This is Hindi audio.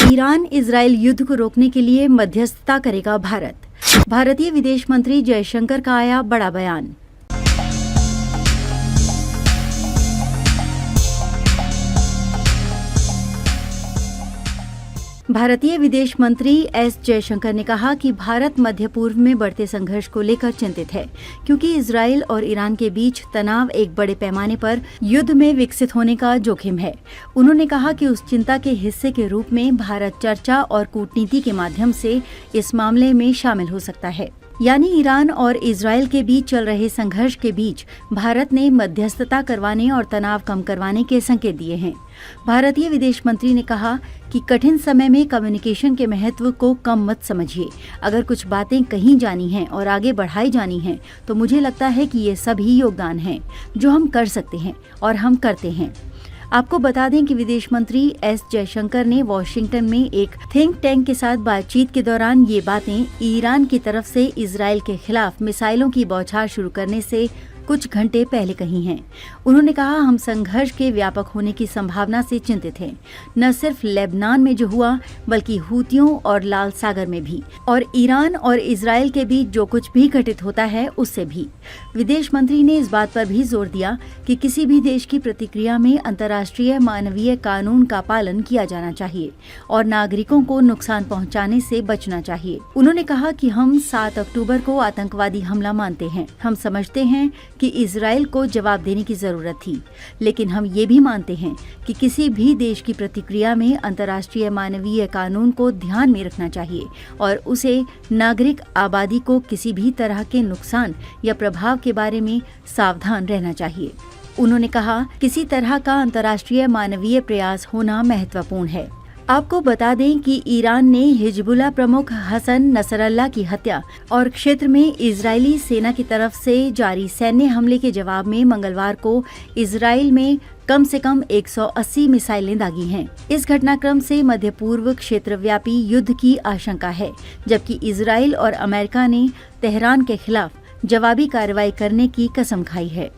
ईरान इजरायल युद्ध को रोकने के लिए मध्यस्थता करेगा भारत। भारतीय विदेश मंत्री जयशंकर का आया बड़ा बयान। भारतीय विदेश मंत्री एस जयशंकर ने कहा कि भारत मध्य पूर्व में बढ़ते संघर्ष को लेकर चिंतित है, क्योंकि इजरायल और ईरान के बीच तनाव एक बड़े पैमाने पर युद्ध में विकसित होने का जोखिम है। उन्होंने कहा कि उस चिंता के हिस्से के रूप में भारत चर्चा और कूटनीति के माध्यम से इस मामले में शामिल हो सकता है। यानी ईरान और इजरायल के बीच चल रहे संघर्ष के बीच भारत ने मध्यस्थता करवाने और तनाव कम करवाने के संकेत दिए हैं। भारतीय विदेश मंत्री ने कहा कि कठिन समय में कम्युनिकेशन के महत्व को कम मत समझिए। अगर कुछ बातें कही जानी हैं और आगे बढ़ाई जानी हैं, तो मुझे लगता है कि ये सभी योगदान हैं जो हम कर सकते हैं और हम करते हैं। आपको बता दें कि विदेश मंत्री एस जयशंकर ने वॉशिंगटन में एक थिंक टैंक के साथ बातचीत के दौरान ये बातें ईरान की तरफ से इजरायल के खिलाफ मिसाइलों की बौछार शुरू करने से कुछ घंटे पहले कही हैं। उन्होंने कहा, हम संघर्ष के व्यापक होने की संभावना से चिंतित हैं, न सिर्फ लेबनान में जो हुआ बल्कि हूतियों और लाल सागर में भी, और ईरान और इजरायल के बीच जो कुछ भी घटित होता है उससे भी। विदेश मंत्री ने इस बात पर भी जोर दिया कि किसी भी देश की प्रतिक्रिया में अंतर्राष्ट्रीय मानवीय कानून का पालन किया जाना चाहिए और नागरिकों को नुकसान पहुंचाने से बचना चाहिए। उन्होंने कहा कि हम 7 अक्टूबर को आतंकवादी हमला मानते हैं। हम समझते हैं कि इजरायल को जवाब देने की जरूरत थी, लेकिन हम ये भी मानते हैं कि किसी भी देश की प्रतिक्रिया में अंतर्राष्ट्रीय मानवीय कानून को ध्यान में रखना चाहिए और उसे नागरिक आबादी को किसी भी तरह के नुकसान या प्रभाव के बारे में सावधान रहना चाहिए। उन्होंने कहा, किसी तरह का अंतर्राष्ट्रीय मानवीय प्रयास होना महत्वपूर्ण है। आपको बता दें कि ईरान ने हिजबुल्लाह प्रमुख हसन नसरल्लाह की हत्या और क्षेत्र में इजरायली सेना की तरफ से जारी सैन्य हमले के जवाब में मंगलवार को इजरायल में कम से कम 180 मिसाइलें दागी हैं। इस घटनाक्रम से मध्य पूर्व क्षेत्रव्यापी युद्ध की आशंका है, जबकि इजरायल और अमेरिका ने तेहरान के खिलाफ जवाबी कार्रवाई करने की कसम खाई है।